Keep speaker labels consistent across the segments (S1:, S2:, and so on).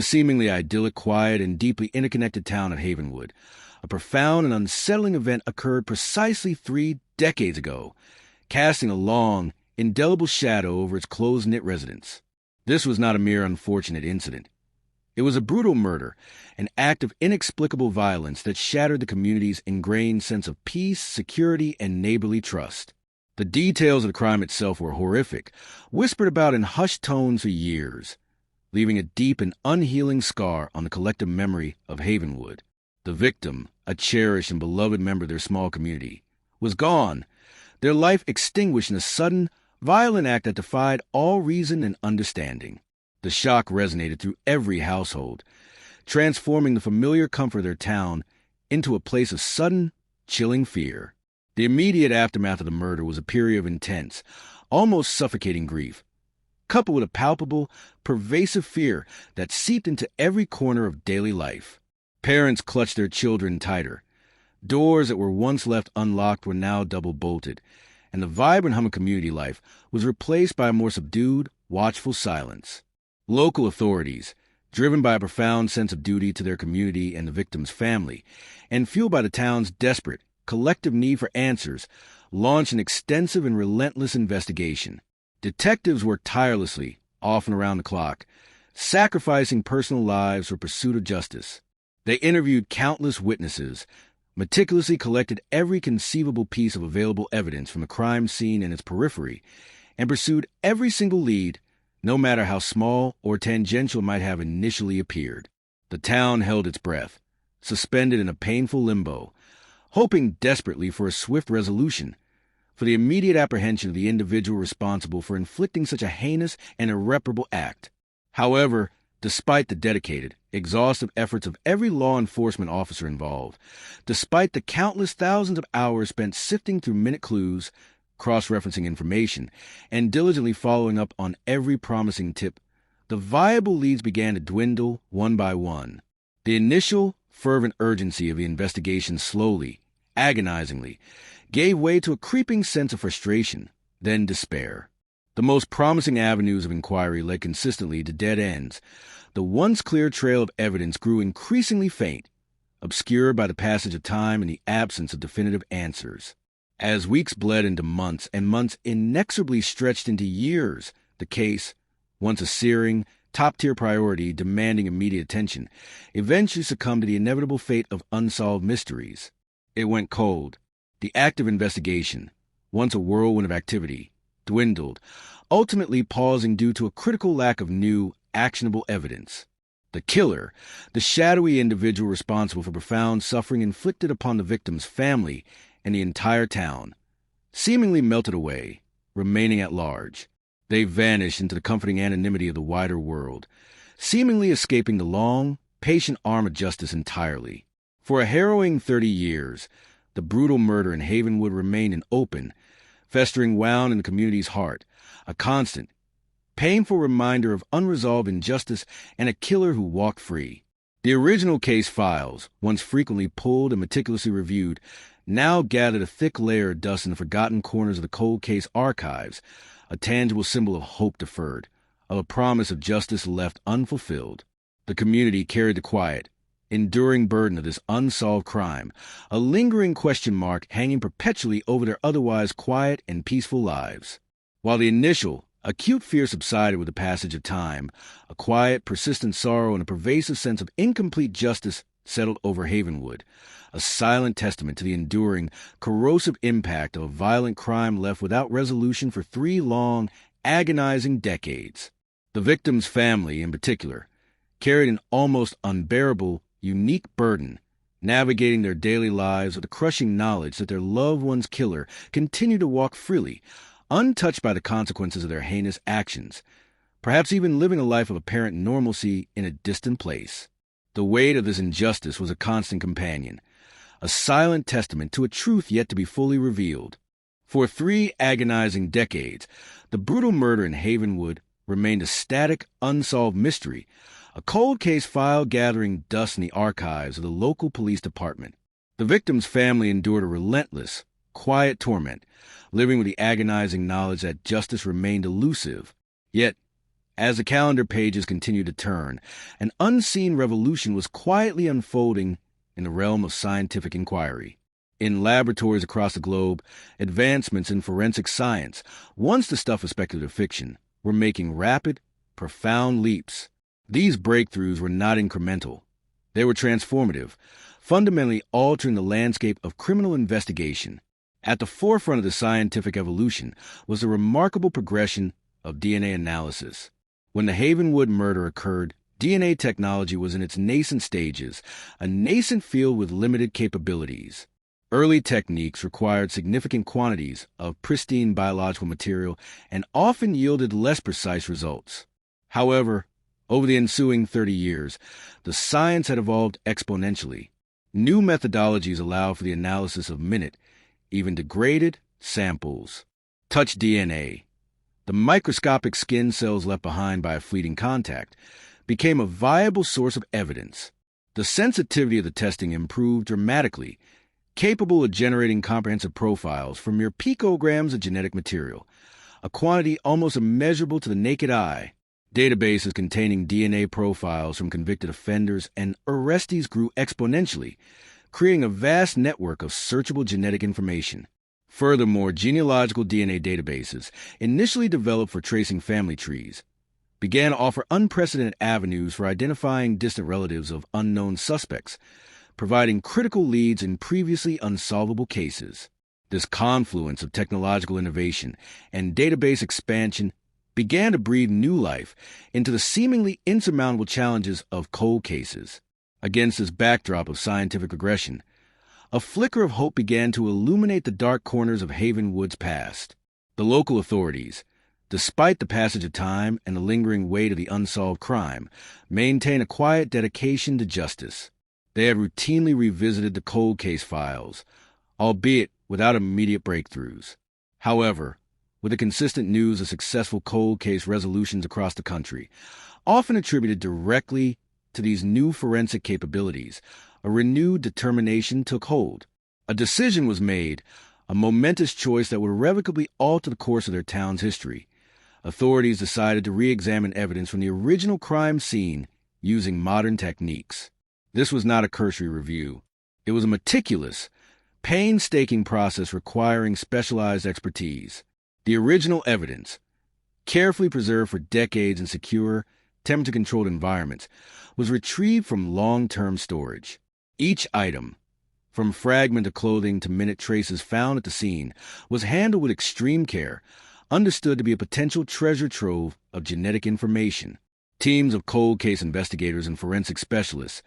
S1: the seemingly idyllic, quiet, and deeply interconnected town of Havenwood, a profound and unsettling event occurred precisely 3 decades ago, casting a long, indelible shadow over its close-knit residents. This was not a mere unfortunate incident. It was a brutal murder, an act of inexplicable violence that shattered the community's ingrained sense of peace, security, and neighborly trust. The details of the crime itself were horrific, whispered about in hushed tones for years, leaving a deep and unhealing scar on the collective memory of Havenwood. The victim, a cherished and beloved member of their small community, was gone, their life extinguished in a sudden, violent act that defied all reason and understanding. The shock resonated through every household, transforming the familiar comfort of their town into a place of sudden, chilling fear. The immediate aftermath of the murder was a period of intense, almost suffocating grief, coupled with a palpable, pervasive fear that seeped into every corner of daily life. Parents clutched their children tighter. Doors that were once left unlocked were now double-bolted, and the vibrant hum of community life was replaced by a more subdued, watchful silence. Local authorities, driven by a profound sense of duty to their community and the victim's family, and fueled by the town's desperate, collective need for answers, launched an extensive and relentless investigation. Detectives worked tirelessly, often around the clock, sacrificing personal lives for pursuit of justice. They interviewed countless witnesses, meticulously collected every conceivable piece of available evidence from the crime scene and its periphery, and pursued every single lead, no matter how small or tangential it might have initially appeared. The town held its breath, suspended in a painful limbo, hoping desperately for a swift resolution, for the immediate apprehension of the individual responsible for inflicting such a heinous and irreparable act. However, despite the dedicated, exhaustive efforts of every law enforcement officer involved, despite the countless thousands of hours spent sifting through minute clues, cross-referencing information, and diligently following up on every promising tip, the viable leads began to dwindle one by one. The initial, fervent urgency of the investigation slowly, agonizingly, gave way to a creeping sense of frustration, then despair. The most promising avenues of inquiry led consistently to dead ends. The once clear trail of evidence grew increasingly faint, obscured by the passage of time and the absence of definitive answers. As weeks bled into months and months inexorably stretched into years, the case, once a searing, top-tier priority demanding immediate attention, eventually succumbed to the inevitable fate of unsolved mysteries. It went cold. The active investigation, once a whirlwind of activity, dwindled, ultimately pausing due to a critical lack of new, actionable evidence. The killer, the shadowy individual responsible for profound suffering inflicted upon the victim's family and the entire town, seemingly melted away, remaining at large. They vanished into the comforting anonymity of the wider world, seemingly escaping the long, patient arm of justice entirely. For a harrowing 30 years, the brutal murder in Havenwood remained an open, festering wound in the community's heart, a constant, painful reminder of unresolved injustice and a killer who walked free. The original case files, once frequently pulled and meticulously reviewed, now gathered a thick layer of dust in the forgotten corners of the cold case archives, a tangible symbol of hope deferred, of a promise of justice left unfulfilled. The community carried the quiet, enduring burden of this unsolved crime, a lingering question mark hanging perpetually over their otherwise quiet and peaceful lives. While the initial, acute fear subsided with the passage of time, a quiet, persistent sorrow and a pervasive sense of incomplete justice settled over Havenwood, a silent testament to the enduring, corrosive impact of a violent crime left without resolution for 3 long, agonizing decades. The victim's family, in particular, carried an almost unbearable, unique burden, navigating their daily lives with the crushing knowledge that their loved one's killer continued to walk freely, untouched by the consequences of their heinous actions, perhaps even living a life of apparent normalcy in a distant place. The weight of this injustice was a constant companion, a silent testament to a truth yet to be fully revealed. For 3 agonizing decades, the brutal murder in Havenwood remained a static, unsolved mystery, a cold case file gathering dust in the archives of the local police department. The victim's family endured a relentless, quiet torment, living with the agonizing knowledge that justice remained elusive. Yet, As the calendar pages continued to turn, an unseen revolution was quietly unfolding in the realm of scientific inquiry. In laboratories across the globe, advancements in forensic science, once the stuff of speculative fiction, were making rapid, profound leaps. These breakthroughs were not incremental. They were transformative, fundamentally altering the landscape of criminal investigation. At the forefront of the scientific evolution was the remarkable progression of DNA analysis. When the Havenwood murder occurred, DNA technology was in its nascent stages, a nascent field with limited capabilities. Early techniques required significant quantities of pristine biological material and often yielded less precise results. However, over the ensuing 30 years, the science had evolved exponentially. New methodologies allow for the analysis of minute, even degraded, samples. Touch DNA, the microscopic skin cells left behind by a fleeting contact, became a viable source of evidence. The sensitivity of the testing improved dramatically, capable of generating comprehensive profiles from mere picograms of genetic material, a quantity almost immeasurable to the naked eye. Databases containing DNA profiles from convicted offenders and arrestees grew exponentially, creating a vast network of searchable genetic information. Furthermore, genealogical DNA databases, initially developed for tracing family trees, began to offer unprecedented avenues for identifying distant relatives of unknown suspects, providing critical leads in previously unsolvable cases. This confluence of technological innovation and database expansion began to breathe new life into the seemingly insurmountable challenges of cold cases. Against this backdrop of scientific progression, a flicker of hope began to illuminate the dark corners of Havenwood's past. The local authorities, despite the passage of time and the lingering weight of the unsolved crime, maintained a quiet dedication to justice. They had routinely revisited the cold case files, albeit without immediate breakthroughs. However, with the consistent news of successful cold case resolutions across the country, often attributed directly to these new forensic capabilities, a renewed determination took hold. A decision was made, a momentous choice that would irrevocably alter the course of their town's history. Authorities decided to re-examine evidence from the original crime scene using modern techniques. This was not a cursory review. It was a meticulous, painstaking process requiring specialized expertise. The original evidence, carefully preserved for decades in secure, temperature-controlled environments, was retrieved from long-term storage. Each item, from fragment of clothing to minute traces found at the scene, was handled with extreme care, understood to be a potential treasure trove of genetic information. Teams of cold case investigators and forensic specialists,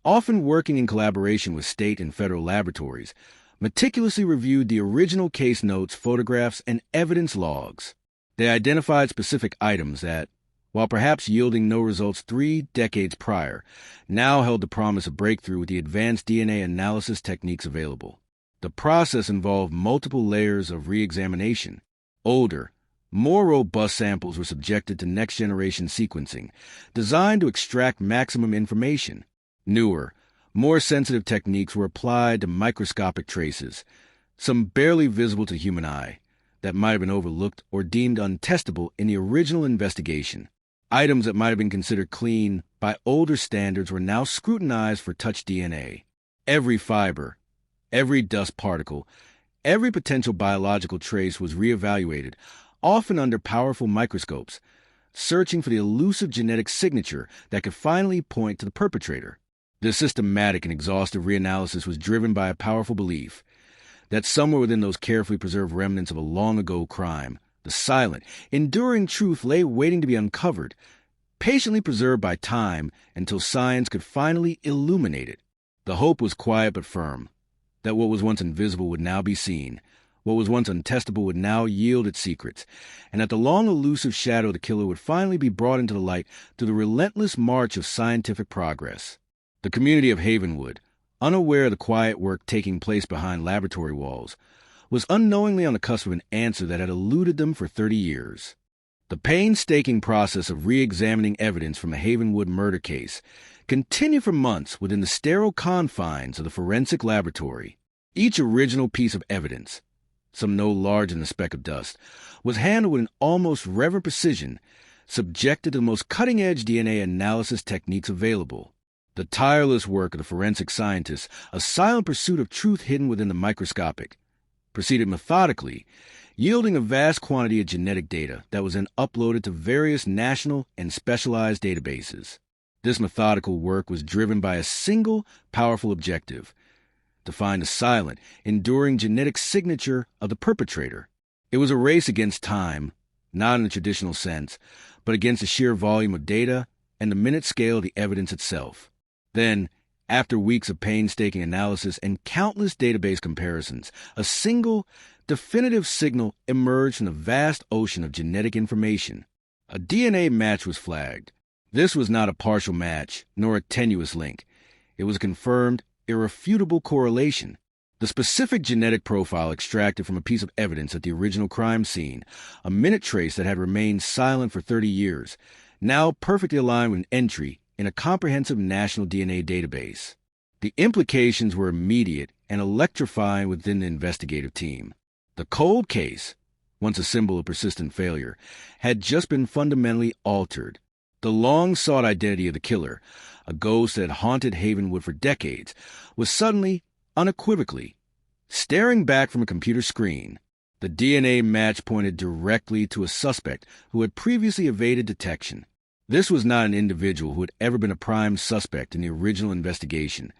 S1: often working in collaboration with state and federal laboratories, meticulously reviewed the original case notes, photographs, and evidence logs. They identified specific items that, while perhaps yielding no results 3 decades prior, now held the promise of breakthrough with the advanced DNA analysis techniques available. The process involved multiple layers of re-examination. Older, more robust samples were subjected to next-generation sequencing, designed to extract maximum information. Newer, more sensitive techniques were applied to microscopic traces, some barely visible to the human eye, that might have been overlooked or deemed untestable in the original investigation. Items that might have been considered clean by older standards were now scrutinized for touch DNA. Every fiber, every dust particle, every potential biological trace was reevaluated, often under powerful microscopes, searching for the elusive genetic signature that could finally point to the perpetrator. This systematic and exhaustive reanalysis was driven by a powerful belief that somewhere within those carefully preserved remnants of a long-ago crime, the silent, enduring truth lay waiting to be uncovered, patiently preserved by time until science could finally illuminate it. The hope was quiet but firm, that what was once invisible would now be seen, what was once untestable would now yield its secrets, and that the long elusive shadow of the killer would finally be brought into the light through the relentless march of scientific progress. The community of Havenwood, unaware of the quiet work taking place behind laboratory walls, was unknowingly on the cusp of an answer that had eluded them for 30 years. The painstaking process of re-examining evidence from the Havenwood murder case continued for months within the sterile confines of the forensic laboratory. Each original piece of evidence, some no larger than a speck of dust, was handled with an almost reverent precision, subjected to the most cutting-edge DNA analysis techniques available. The tireless work of the forensic scientists, a silent pursuit of truth hidden within the microscopic, proceeded methodically, yielding a vast quantity of genetic data that was then uploaded to various national and specialized databases. This methodical work was driven by a single, powerful objective: to find the silent, enduring genetic signature of the perpetrator. It was a race against time, not in the traditional sense, but against the sheer volume of data and the minute scale of the evidence itself. Then, after weeks of painstaking analysis and countless database comparisons, a single, definitive signal emerged from the vast ocean of genetic information. A DNA match was flagged. This was not a partial match, nor a tenuous link. It was a confirmed, irrefutable correlation. The specific genetic profile extracted from a piece of evidence at the original crime scene, a minute trace that had remained silent for 30 years, now perfectly aligned with an entry in a comprehensive national DNA database. The implications were immediate and electrifying within the investigative team. The cold case, once a symbol of persistent failure, had just been fundamentally altered. The long-sought identity of the killer, a ghost that had haunted Havenwood for decades, was suddenly, unequivocally, staring back from a computer screen. The DNA match pointed directly to a suspect who had previously evaded detection. This was not an individual who had ever been a prime suspect in the original investigation,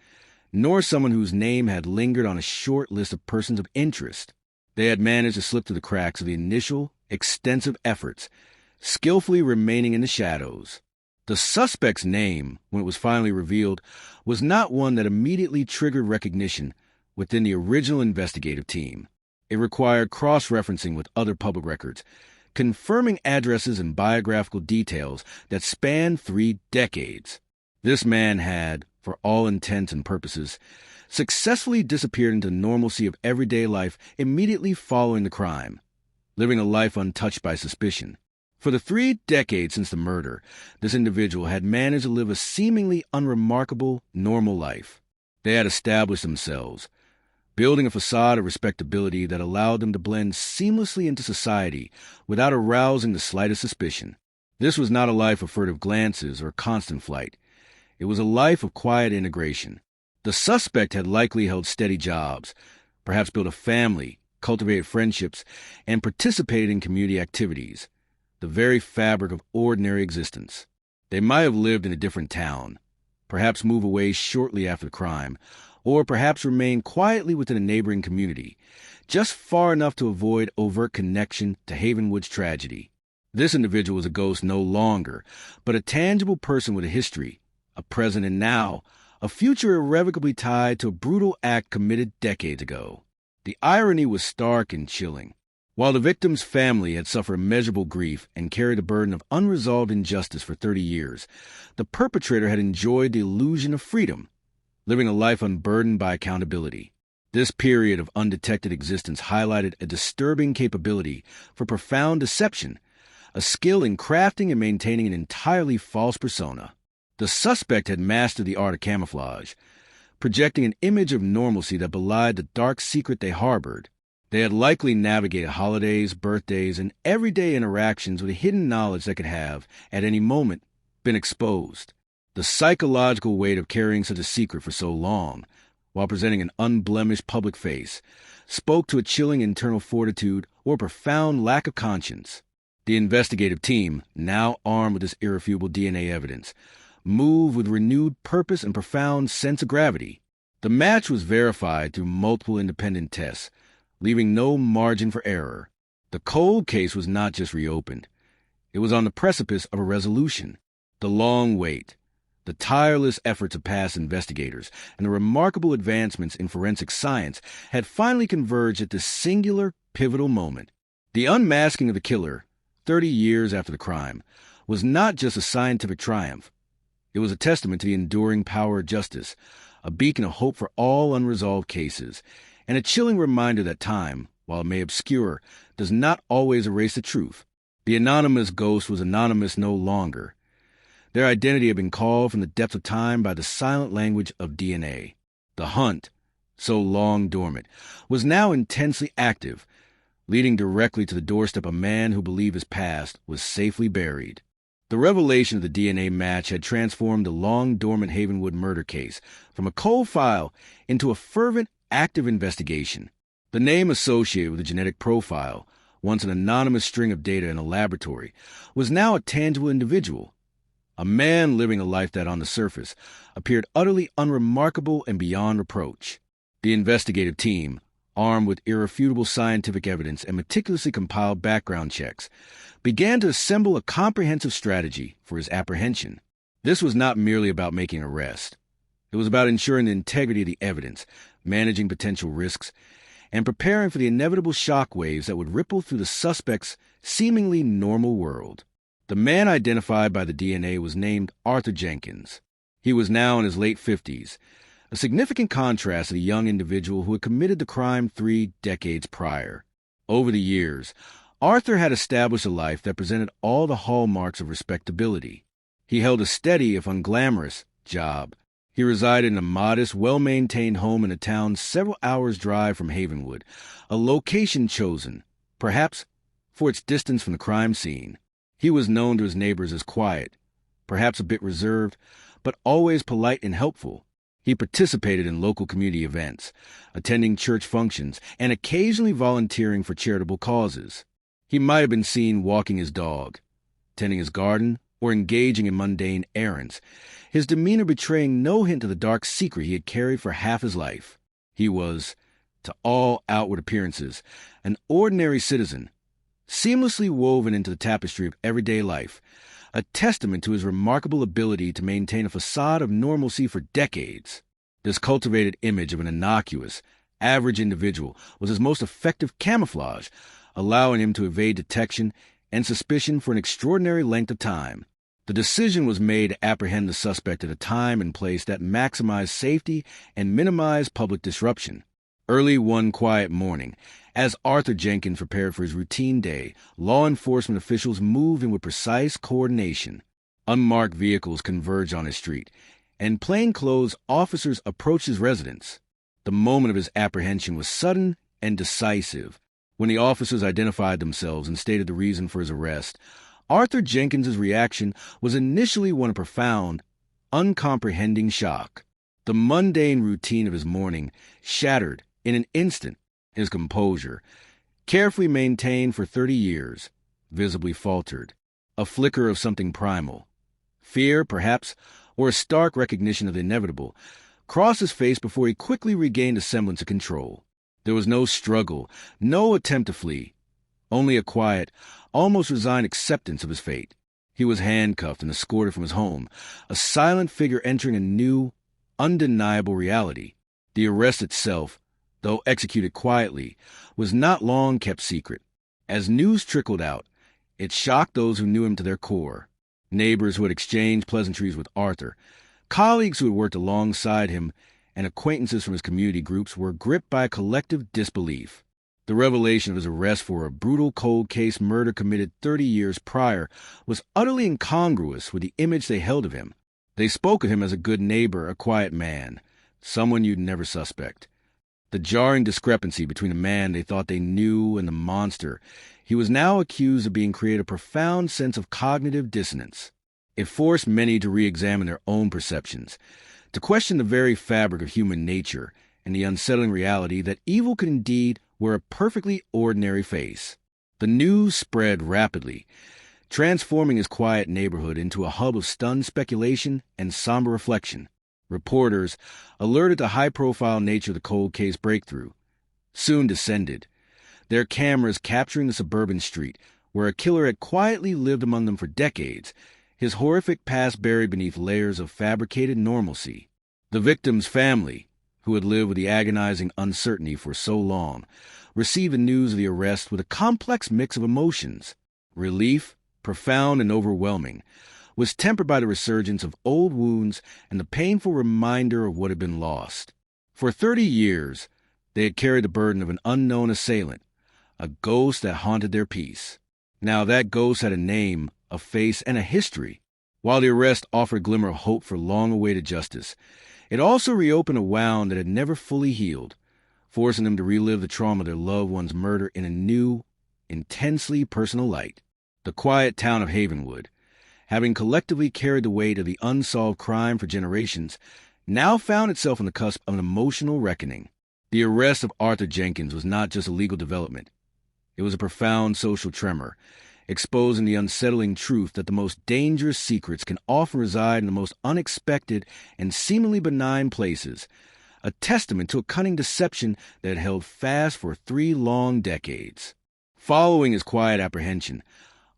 S1: nor someone whose name had lingered on a short list of persons of interest. They had managed to slip through the cracks of the initial, extensive efforts, skillfully remaining in the shadows. The suspect's name, when it was finally revealed, was not one that immediately triggered recognition within the original investigative team. It required cross-referencing with other public records, confirming addresses and biographical details that spanned 3 decades. This man had, for all intents and purposes, successfully disappeared into the normalcy of everyday life immediately following the crime, living a life untouched by suspicion. For the 3 decades since the murder, this individual had managed to live a seemingly unremarkable, normal life. They had established themselves, building a facade of respectability that allowed them to blend seamlessly into society without arousing the slightest suspicion. This was not a life of furtive glances or constant flight. It was a life of quiet integration. The suspect had likely held steady jobs, perhaps built a family, cultivated friendships, and participated in community activities, the very fabric of ordinary existence. They might have lived in a different town, perhaps move away shortly after the crime, or perhaps remain quietly within a neighboring community, just far enough to avoid overt connection to Havenwood's tragedy. This individual was a ghost no longer, but a tangible person with a history, a present and now, a future irrevocably tied to a brutal act committed decades ago. The irony was stark and chilling. While the victim's family had suffered immeasurable grief and carried the burden of unresolved injustice for 30 years, the perpetrator had enjoyed the illusion of freedom, living a life unburdened by accountability. This period of undetected existence highlighted a disturbing capability for profound deception, a skill in crafting and maintaining an entirely false persona. The suspect had mastered the art of camouflage, projecting an image of normalcy that belied the dark secret they harbored. They had likely navigated holidays, birthdays, and everyday interactions with a hidden knowledge that could have, at any moment, been exposed. The psychological weight of carrying such a secret for so long, while presenting an unblemished public face, spoke to a chilling internal fortitude or profound lack of conscience. The investigative team, now armed with this irrefutable DNA evidence, moved with renewed purpose and profound sense of gravity. The match was verified through multiple independent tests, leaving no margin for error. The cold case was not just reopened. It was on the precipice of a resolution. The long wait, the tireless efforts of past investigators, and the remarkable advancements in forensic science had finally converged at this singular, pivotal moment. The unmasking of the killer, 30 years after the crime, was not just a scientific triumph. It was a testament to the enduring power of justice, a beacon of hope for all unresolved cases, and a chilling reminder that time, while it may obscure, does not always erase the truth. The anonymous ghost was anonymous no longer. Their identity had been called from the depths of time by the silent language of DNA. The hunt, so long dormant, was now intensely active, leading directly to the doorstep of a man who believed his past was safely buried. The revelation of the DNA match had transformed the long-dormant Havenwood murder case from a cold file into a fervent, active investigation. The name associated with the genetic profile, once an anonymous string of data in a laboratory, was now a tangible individual, a man living a life that, on the surface, appeared utterly unremarkable and beyond reproach. The investigative team, armed with irrefutable scientific evidence and meticulously compiled background checks, began to assemble a comprehensive strategy for his apprehension. This was not merely about making an arrest. It was about ensuring the integrity of the evidence, managing potential risks, and preparing for the inevitable shockwaves that would ripple through the suspect's seemingly normal world. The man identified by the DNA was named Arthur Jenkins. He was now in his late 50s, a significant contrast to the young individual who had committed the crime 3 decades prior. Over the years, Arthur had established a life that presented all the hallmarks of respectability. He held a steady, if unglamorous, job. He resided in a modest, well-maintained home in a town several hours' drive from Havenwood, a location chosen, perhaps, for its distance from the crime scene. He was known to his neighbors as quiet, perhaps a bit reserved, but always polite and helpful. He participated in local community events, attending church functions, and occasionally volunteering for charitable causes. He might have been seen walking his dog, tending his garden, or engaging in mundane errands, his demeanor betraying no hint of the dark secret he had carried for half his life. He was, to all outward appearances, an ordinary citizen, seamlessly woven into the tapestry of everyday life, a testament to his remarkable ability to maintain a facade of normalcy for decades. This cultivated image of an innocuous, average individual was his most effective camouflage, allowing him to evade detection and suspicion for an extraordinary length of time. The decision was made to apprehend the suspect at a time and place that maximized safety and minimized public disruption. Early one quiet morning, as Arthur Jenkins prepared for his routine day, law enforcement officials moved in with precise coordination. Unmarked vehicles converged on his street, and plainclothes officers approached his residence. The moment of his apprehension was sudden and decisive. When the officers identified themselves and stated the reason for his arrest, Arthur Jenkins's reaction was initially one of profound, uncomprehending shock. The mundane routine of his morning shattered in an instant. His composure, carefully maintained for 30 years, visibly faltered. A flicker of something primal, fear, perhaps, or a stark recognition of the inevitable, crossed his face before he quickly regained a semblance of control. There was no struggle, no attempt to flee, only a quiet, almost resigned acceptance of his fate. He was handcuffed and escorted from his home, a silent figure entering a new, undeniable reality. The arrest itself, though executed quietly, was not long kept secret. As news trickled out, it shocked those who knew him to their core. Neighbors who had exchanged pleasantries with Arthur, colleagues who had worked alongside him, and acquaintances from his community groups were gripped by a collective disbelief. The revelation of his arrest for a brutal cold case murder committed 30 years prior was utterly incongruous with the image they held of him. They spoke of him as a good neighbor, a quiet man, someone you'd never suspect. The jarring discrepancy between the man they thought they knew and the monster he was now accused of being created a profound sense of cognitive dissonance. It forced many to re-examine their own perceptions, to question the very fabric of human nature and the unsettling reality that evil could indeed wear a perfectly ordinary face. The news spread rapidly, transforming his quiet neighborhood into a hub of stunned speculation and somber reflection. Reporters, alerted to the high-profile nature of the cold case breakthrough, soon descended, their cameras capturing the suburban street where a killer had quietly lived among them for decades, his horrific past buried beneath layers of fabricated normalcy. The victim's family, who had lived with the agonizing uncertainty for so long, received the news of the arrest with a complex mix of emotions. Relief, profound and overwhelming, was tempered by the resurgence of old wounds and the painful reminder of what had been lost. For 30 years, they had carried the burden of an unknown assailant, a ghost that haunted their peace. Now that ghost had a name, a face, and a history. While the arrest offered a glimmer of hope for long-awaited justice, it also reopened a wound that had never fully healed, forcing them to relive the trauma of their loved one's murder in a new, intensely personal light. The quiet town of Havenwood, having collectively carried the weight of the unsolved crime for generations, now found itself on the cusp of an emotional reckoning. The arrest of Arthur Jenkins was not just a legal development. It was a profound social tremor, exposing the unsettling truth that the most dangerous secrets can often reside in the most unexpected and seemingly benign places, a testament to a cunning deception that had held fast for 3 long decades. Following his quiet apprehension,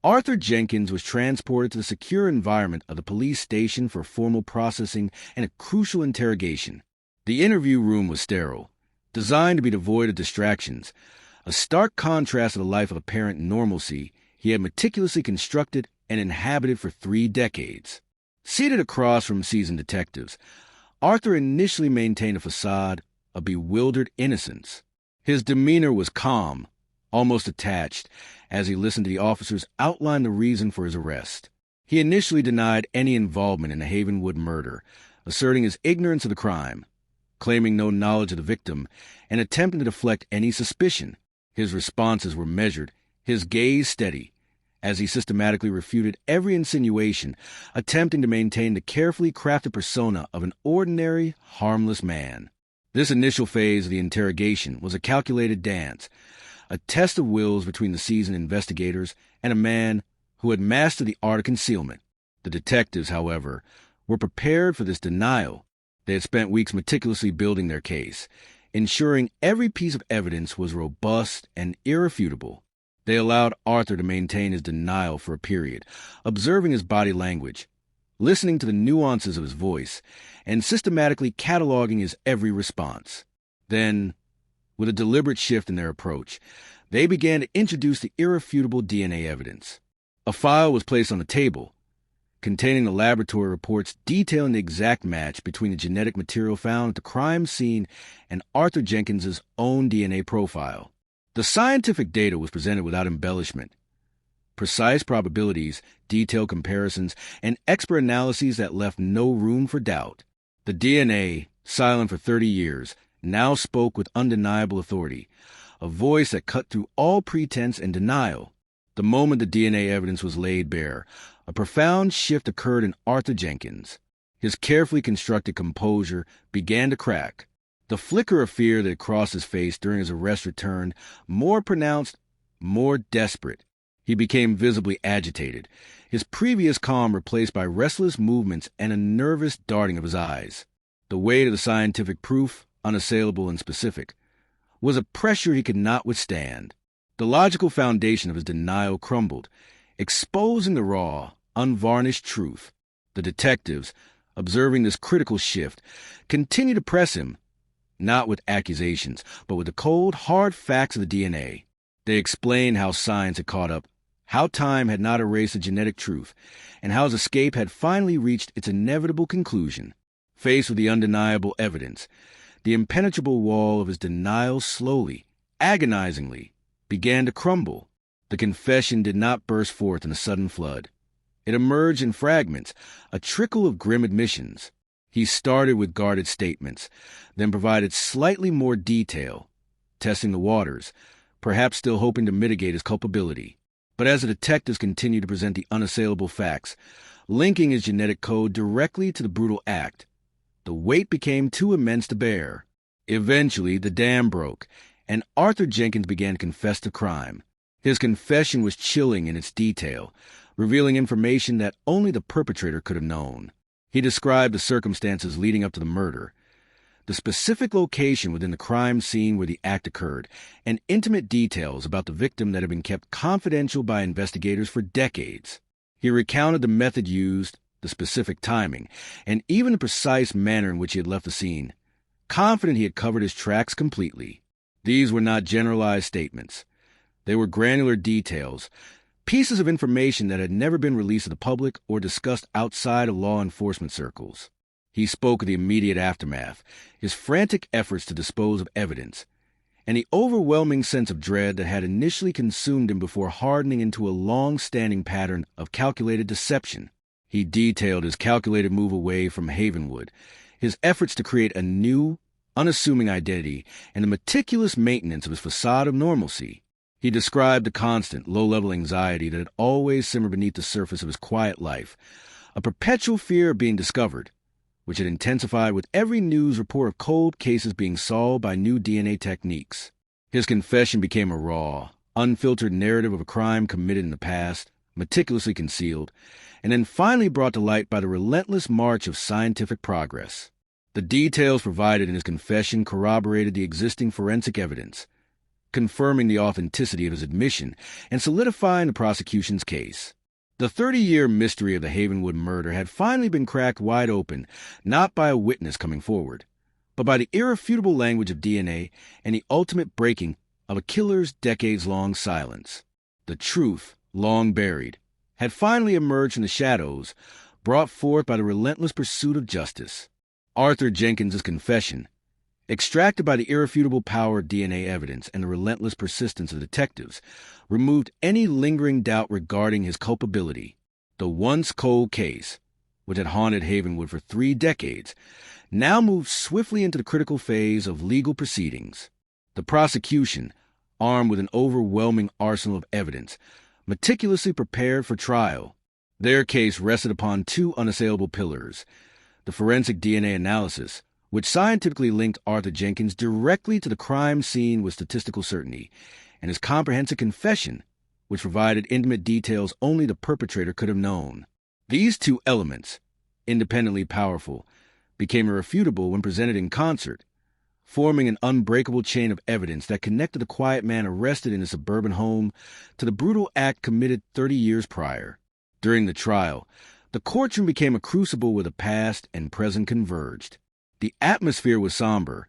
S1: Arthur Jenkins was transported to the secure environment of the police station for formal processing and a crucial interrogation. The interview room was sterile, designed to be devoid of distractions, a stark contrast to the life of apparent normalcy he had meticulously constructed and inhabited for 3 decades. Seated across from seasoned detectives, Arthur initially maintained a facade of bewildered innocence. His demeanor was calm, almost detached, as he listened to the officers outline the reason for his arrest. He initially denied any involvement in the Havenwood murder, asserting his ignorance of the crime, claiming no knowledge of the victim, and attempting to deflect any suspicion. His responses were measured, his gaze steady, as he systematically refuted every insinuation, attempting to maintain the carefully crafted persona of an ordinary, harmless man. This initial phase of the interrogation was a calculated dance, a test of wills between the seasoned investigators and a man who had mastered the art of concealment. The detectives, however, were prepared for this denial. They had spent weeks meticulously building their case, ensuring every piece of evidence was robust and irrefutable. They allowed Arthur to maintain his denial for a period, observing his body language, listening to the nuances of his voice, and systematically cataloging his every response. Then, with a deliberate shift in their approach, they began to introduce the irrefutable DNA evidence. A file was placed on the table, containing the laboratory reports detailing the exact match between the genetic material found at the crime scene and Arthur Jenkins's own DNA profile. The scientific data was presented without embellishment. Precise probabilities, detailed comparisons, and expert analyses that left no room for doubt. The DNA, silent for 30 years, now spoke with undeniable authority, a voice that cut through all pretense and denial. The moment the DNA evidence was laid bare, a profound shift occurred in Arthur Jenkins. His carefully constructed composure began to crack. The flicker of fear that had crossed his face during his arrest returned, more pronounced, more desperate. He became visibly agitated, his previous calm replaced by restless movements and a nervous darting of his eyes. The weight of the scientific proof, unassailable and specific, was a pressure he could not withstand. The logical foundation of his denial crumbled, exposing the raw, unvarnished truth. The detectives, observing this critical shift, continued to press him, not with accusations, but with the cold, hard facts of the DNA. They explained how science had caught up, how time had not erased the genetic truth, and how his escape had finally reached its inevitable conclusion. Faced with the undeniable evidence, the impenetrable wall of his denial slowly, agonizingly, began to crumble. The confession did not burst forth in a sudden flood. It emerged in fragments, a trickle of grim admissions. He started with guarded statements, then provided slightly more detail, testing the waters, perhaps still hoping to mitigate his culpability. But as the detectives continued to present the unassailable facts, linking his genetic code directly to the brutal act, the weight became too immense to bear. Eventually, the dam broke, and Arthur Jenkins began to confess the crime. His confession was chilling in its detail, revealing information that only the perpetrator could have known. He described the circumstances leading up to the murder, the specific location within the crime scene where the act occurred, and intimate details about the victim that had been kept confidential by investigators for decades. He recounted the method used, the specific timing, and even the precise manner in which he had left the scene, confident he had covered his tracks completely. These were not generalized statements. They were granular details, pieces of information that had never been released to the public or discussed outside of law enforcement circles. He spoke of the immediate aftermath, his frantic efforts to dispose of evidence, and the overwhelming sense of dread that had initially consumed him before hardening into a long-standing pattern of calculated deception. He detailed his calculated move away from Havenwood, his efforts to create a new, unassuming identity, and the meticulous maintenance of his facade of normalcy. He described the constant, low-level anxiety that had always simmered beneath the surface of his quiet life, a perpetual fear of being discovered, which had intensified with every news report of cold cases being solved by new DNA techniques. His confession became a raw, unfiltered narrative of a crime committed in the past, meticulously concealed, and then finally brought to light by the relentless march of scientific progress. The details provided in his confession corroborated the existing forensic evidence, confirming the authenticity of his admission and solidifying the prosecution's case. The 30-year mystery of the Havenwood murder had finally been cracked wide open, not by a witness coming forward, but by the irrefutable language of DNA and the ultimate breaking of a killer's decades-long silence. The truth, long buried, had finally emerged from the shadows, brought forth by the relentless pursuit of justice. Arthur Jenkins's confession, extracted by the irrefutable power of DNA evidence and the relentless persistence of detectives, removed any lingering doubt regarding his culpability. The once cold case, which had haunted Havenwood for 3 decades, now moved swiftly into the critical phase of legal proceedings. The prosecution, armed with an overwhelming arsenal of evidence, meticulously prepared for trial. Their case rested upon 2 unassailable pillars: the forensic DNA analysis, which scientifically linked Arthur Jenkins directly to the crime scene with statistical certainty, and his comprehensive confession, which provided intimate details only the perpetrator could have known. These 2 elements, independently powerful, became irrefutable when presented in concert, forming an unbreakable chain of evidence that connected the quiet man arrested in his suburban home to the brutal act committed 30 years prior. During the trial, the courtroom became a crucible where the past and present converged. The atmosphere was somber,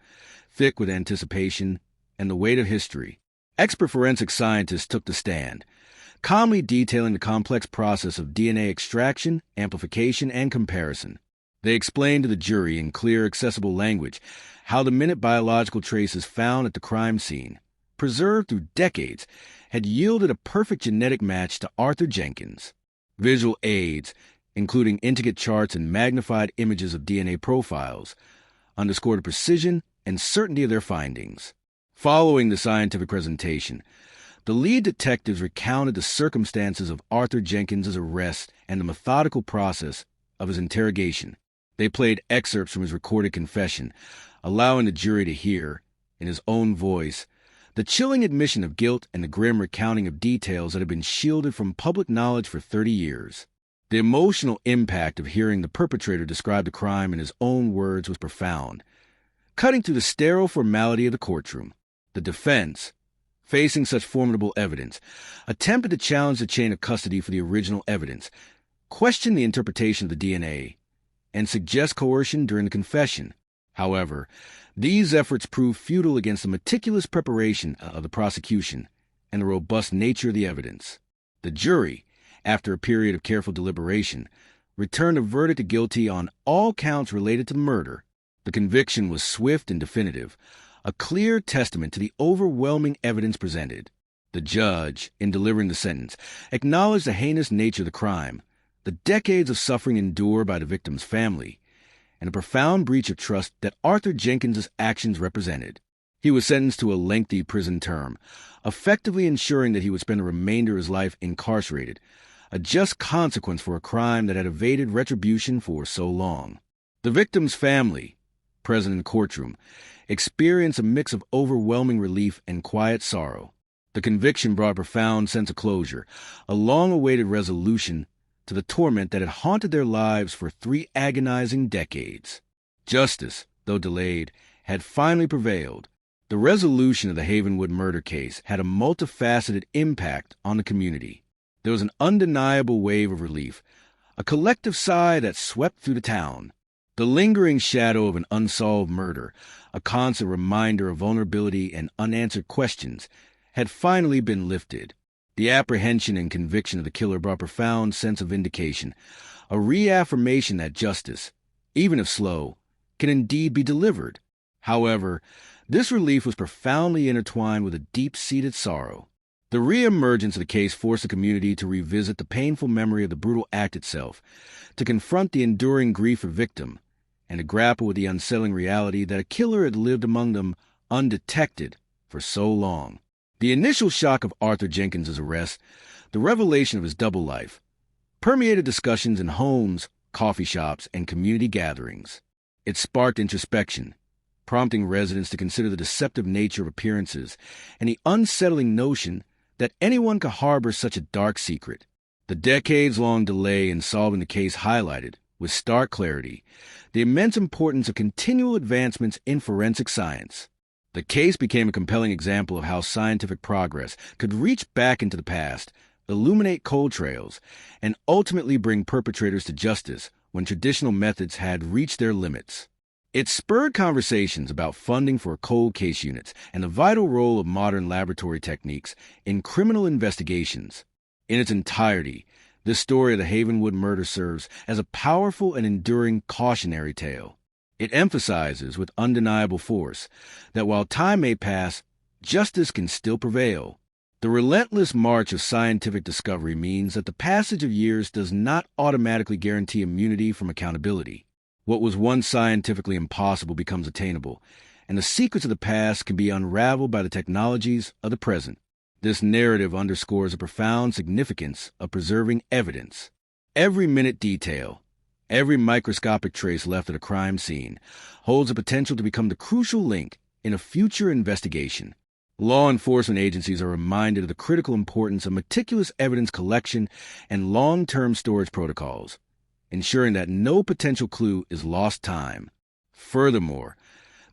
S1: thick with anticipation and the weight of history. Expert forensic scientists took the stand, calmly detailing the complex process of DNA extraction, amplification, and comparison. They explained to the jury in clear, accessible language how the minute biological traces found at the crime scene, preserved through decades, had yielded a perfect genetic match to Arthur Jenkins. Visual aids, including intricate charts and magnified images of DNA profiles, underscored the precision and certainty of their findings. Following the scientific presentation, the lead detectives recounted the circumstances of Arthur Jenkins' arrest and the methodical process of his interrogation. They played excerpts from his recorded confession, allowing the jury to hear, in his own voice, the chilling admission of guilt and the grim recounting of details that had been shielded from public knowledge for 30 years. The emotional impact of hearing the perpetrator describe the crime in his own words was profound, cutting through the sterile formality of the courtroom. The defense, facing such formidable evidence, attempted to challenge the chain of custody for the original evidence, question the interpretation of the DNA, and suggest coercion during the confession. However, these efforts proved futile against the meticulous preparation of the prosecution and the robust nature of the evidence. The jury, after a period of careful deliberation, returned a verdict of guilty on all counts related to the murder. The conviction was swift and definitive, a clear testament to the overwhelming evidence presented. The judge, in delivering the sentence, acknowledged the heinous nature of the crime, the decades of suffering endured by the victim's family, and a profound breach of trust that Arthur Jenkins' actions represented. He was sentenced to a lengthy prison term, effectively ensuring that he would spend the remainder of his life incarcerated, a just consequence for a crime that had evaded retribution for so long. The victim's family, present in the courtroom, experienced a mix of overwhelming relief and quiet sorrow. The conviction brought a profound sense of closure, a long-awaited resolution to the torment that had haunted their lives for 3 agonizing decades. Justice, though delayed, had finally prevailed. The resolution of the Havenwood murder case had a multifaceted impact on the community. There was an undeniable wave of relief, a collective sigh that swept through the town. The lingering shadow of an unsolved murder, a constant reminder of vulnerability and unanswered questions, had finally been lifted. The apprehension and conviction of the killer brought a profound sense of vindication, a reaffirmation that justice, even if slow, can indeed be delivered. However, this relief was profoundly intertwined with a deep-seated sorrow. The reemergence of the case forced the community to revisit the painful memory of the brutal act itself, to confront the enduring grief of the victim, and to grapple with the unsettling reality that a killer had lived among them undetected for so long. The initial shock of Arthur Jenkins' arrest, the revelation of his double life, permeated discussions in homes, coffee shops, and community gatherings. It sparked introspection, prompting residents to consider the deceptive nature of appearances and the unsettling notion that anyone could harbor such a dark secret. The decades-long delay in solving the case highlighted, with stark clarity, the immense importance of continual advancements in forensic science. The case became a compelling example of how scientific progress could reach back into the past, illuminate cold trails, and ultimately bring perpetrators to justice when traditional methods had reached their limits. It spurred conversations about funding for cold case units and the vital role of modern laboratory techniques in criminal investigations. In its entirety, this story of the Havenwood murder serves as a powerful and enduring cautionary tale. It emphasizes with undeniable force that while time may pass, justice can still prevail. The relentless march of scientific discovery means that the passage of years does not automatically guarantee immunity from accountability. What was once scientifically impossible becomes attainable, and the secrets of the past can be unraveled by the technologies of the present. This narrative underscores the profound significance of preserving evidence. Every minute detail, every microscopic trace left at a crime scene, holds the potential to become the crucial link in a future investigation. Law enforcement agencies are reminded of the critical importance of meticulous evidence collection and long-term storage protocols, ensuring that no potential clue is lost time. Furthermore,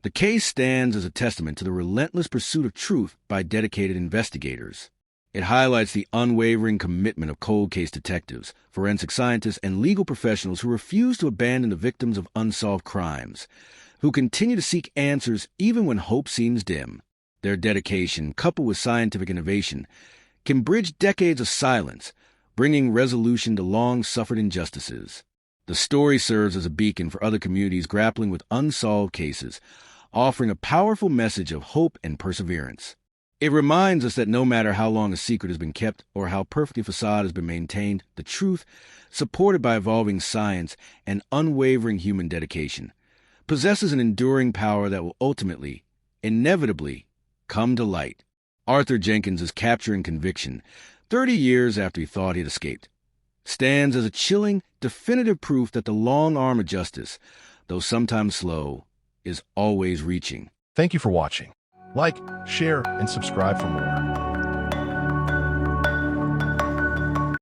S1: the case stands as a testament to the relentless pursuit of truth by dedicated investigators. It highlights the unwavering commitment of cold case detectives, forensic scientists, and legal professionals who refuse to abandon the victims of unsolved crimes, who continue to seek answers even when hope seems dim. Their dedication, coupled with scientific innovation, can bridge decades of silence, bringing resolution to long-suffered injustices. The story serves as a beacon for other communities grappling with unsolved cases, offering a powerful message of hope and perseverance. It reminds us that no matter how long a secret has been kept or how perfectly a facade has been maintained, the truth, supported by evolving science and unwavering human dedication, possesses an enduring power that will ultimately, inevitably, come to light. Arthur Jenkins' capture and conviction, 30 years after he thought he had escaped, stands as a chilling, definitive proof that the long arm of justice, though sometimes slow, is always reaching.
S2: Thank you for watching. Like, share, and subscribe for more.